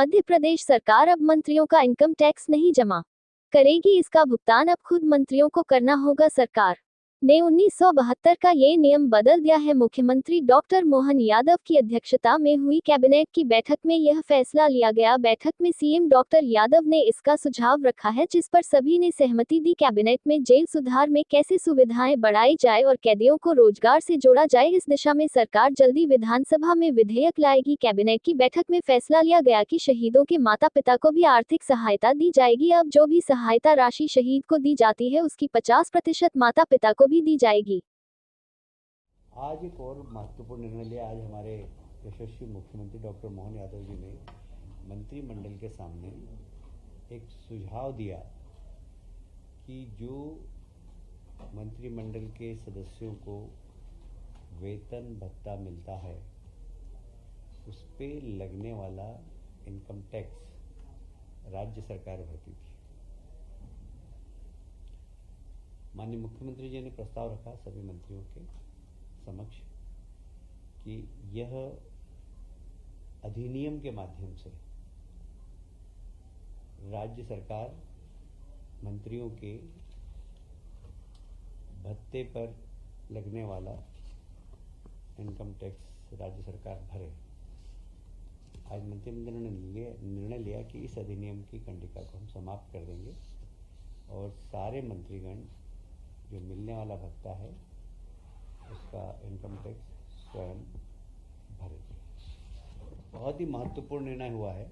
मध्य प्रदेश सरकार अब मंत्रियों का इनकम टैक्स नहीं जमा करेगी। इसका भुगतान अब खुद मंत्रियों को करना होगा। सरकार ने 1972 का ये नियम बदल दिया है। मुख्यमंत्री डॉक्टर मोहन यादव की अध्यक्षता में हुई कैबिनेट की बैठक में यह फैसला लिया गया। बैठक में सीएम डॉक्टर यादव ने इसका सुझाव रखा है, जिस पर सभी ने सहमति दी। कैबिनेट में जेल सुधार में कैसे सुविधाएं बढ़ाई जाए और कैदियों को रोजगार से जोड़ा जाए, इस दिशा में सरकार जल्दी विधानसभा में विधेयक लाएगी। कैबिनेट की बैठक में फैसला लिया गया कि शहीदों के माता पिता को भी आर्थिक सहायता दी जाएगी। अब जो भी सहायता राशि शहीद को दी जाती है, उसकी 50% माता पिता को भी दी जाएगी। आज एक और महत्वपूर्ण निर्णय लिया। आज हमारे यशस्वी मुख्यमंत्री डॉक्टर मोहन यादव जी ने मंत्रिमंडल के सामने एक सुझाव दिया कि जो मंत्रिमंडल के सदस्यों को वेतन भत्ता मिलता है, उस पे लगने वाला इनकम टैक्स राज्य सरकार भरती थी। माननीय मुख्यमंत्री जी ने प्रस्ताव रखा सभी मंत्रियों के समक्ष कि यह अधिनियम के माध्यम से राज्य सरकार मंत्रियों के भत्ते पर लगने वाला इनकम टैक्स राज्य सरकार भरे। आज मंत्रिमंडल ने निर्णय लिया कि इस अधिनियम की कंडिका को हम समाप्त कर देंगे और सारे मंत्रीगण जो मिलने वाला भत्ता है उसका इनकम टैक्स स्वयं भरेंगे। बहुत ही महत्वपूर्ण निर्णय हुआ है,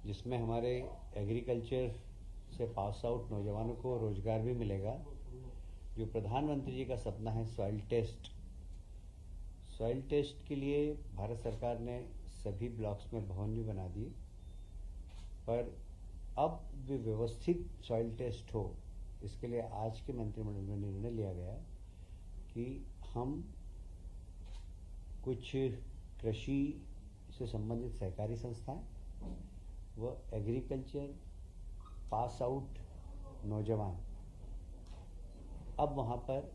जिसमें हमारे एग्रीकल्चर से पास आउट नौजवानों को रोजगार भी मिलेगा। जो प्रधानमंत्री जी का सपना है सॉइल टेस्ट के लिए भारत सरकार ने सभी ब्लॉक्स में भवन भी बना दिए, पर अब भी व्यवस्थित सॉइल टेस्ट हो, इसके लिए आज के मंत्रिमंडल में निर्णय लिया गया कि हम कुछ कृषि से संबंधित सहकारी संस्थाएं व एग्रीकल्चर पास आउट नौजवान अब वहां पर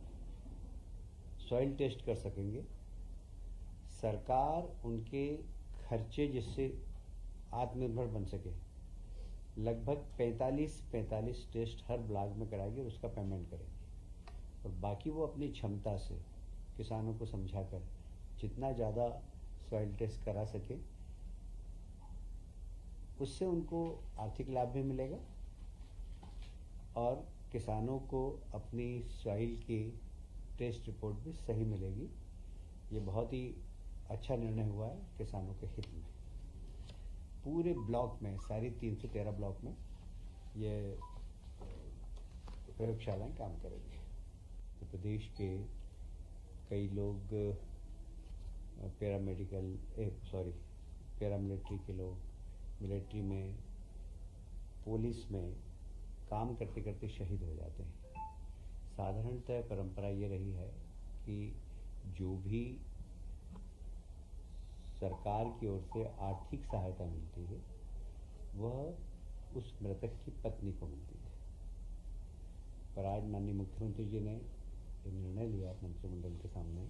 सॉइल टेस्ट कर सकेंगे। सरकार उनके खर्चे जिससे आत्मनिर्भर बन सके, लगभग 45 टेस्ट हर ब्लॉक में कराएगी और उसका पेमेंट करेगी, और बाकी वो अपनी क्षमता से किसानों को समझाकर जितना ज़्यादा सॉइल टेस्ट करा सके, उससे उनको आर्थिक लाभ भी मिलेगा और किसानों को अपनी सॉइल की टेस्ट रिपोर्ट भी सही मिलेगी। ये बहुत ही अच्छा निर्णय हुआ है किसानों के हित में। पूरे ब्लॉक में, सारी 313 ब्लॉक में ये प्रयोगशालाएं काम करेंगी। तो प्रदेश के कई लोग पैरामिलिट्री के लोग, मिलिट्री में, पुलिस में काम करते करते शहीद हो जाते हैं। साधारणतः परंपरा ये रही है कि जो भी सरकार की ओर से आर्थिक सहायता मिलती है वह उस मृतक की पत्नी को मिलती है। पर आज माननीय मुख्यमंत्री जी ने ये निर्णय लिया मंत्रिमंडल के सामने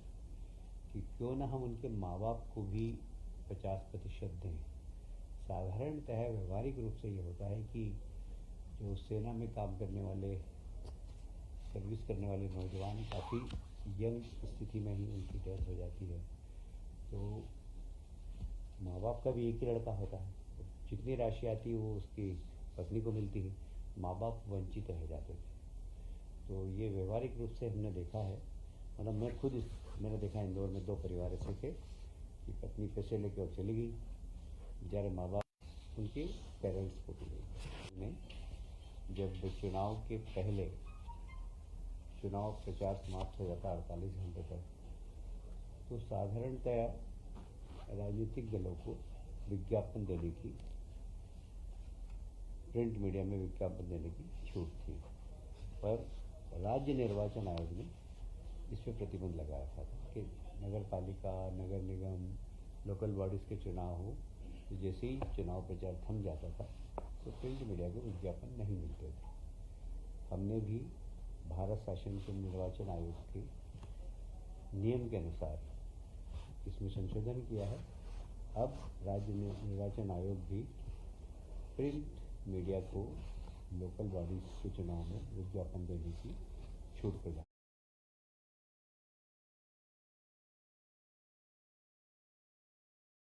कि क्यों ना हम उनके माँ बाप को भी 50% दें। साधारणतः व्यवहारिक रूप से ये होता है कि जो सेना में काम करने वाले, सर्विस करने वाले नौजवान काफ़ी यंग स्थिति में ही उनकी डेथ हो जाती है, तो माँ बाप का भी एक ही लड़का होता है, जितनी राशि आती है वो उसकी पत्नी को मिलती है, माँ बाप वंचित रह जाते थे। तो ये व्यवहारिक रूप से हमने देखा है, मतलब मैंने देखा इंदौर में 2 परिवार ऐसे थे कि पत्नी पैसे लेके और चली गई, बेचारे माँ बाप उनके पेरेंट्स को भी गई। जब चुनाव के पहले चुनाव प्रचार समाप्त हो जाता 48 घंटे तक, तो साधारणतया राजनीतिक दलों को विज्ञापन देने की, प्रिंट मीडिया में विज्ञापन देने की छूट थी, पर राज्य निर्वाचन आयोग ने इस पर प्रतिबंध लगा रखा था कि नगर पालिका, नगर निगम, लोकल बॉडीज़ के चुनाव हो, तो जैसे ही चुनाव प्रचार थम जाता था तो प्रिंट मीडिया को विज्ञापन नहीं मिलते थे। हमने भी भारत शासन के निर्वाचन आयोग के नियम के अनुसार इसमें संशोधन किया है अब राज्य निर्वाचन आयोग भी प्रिंट मीडिया को लोकल बॉडीज के चुनाव में विज्ञापन देने की छूट प्रदान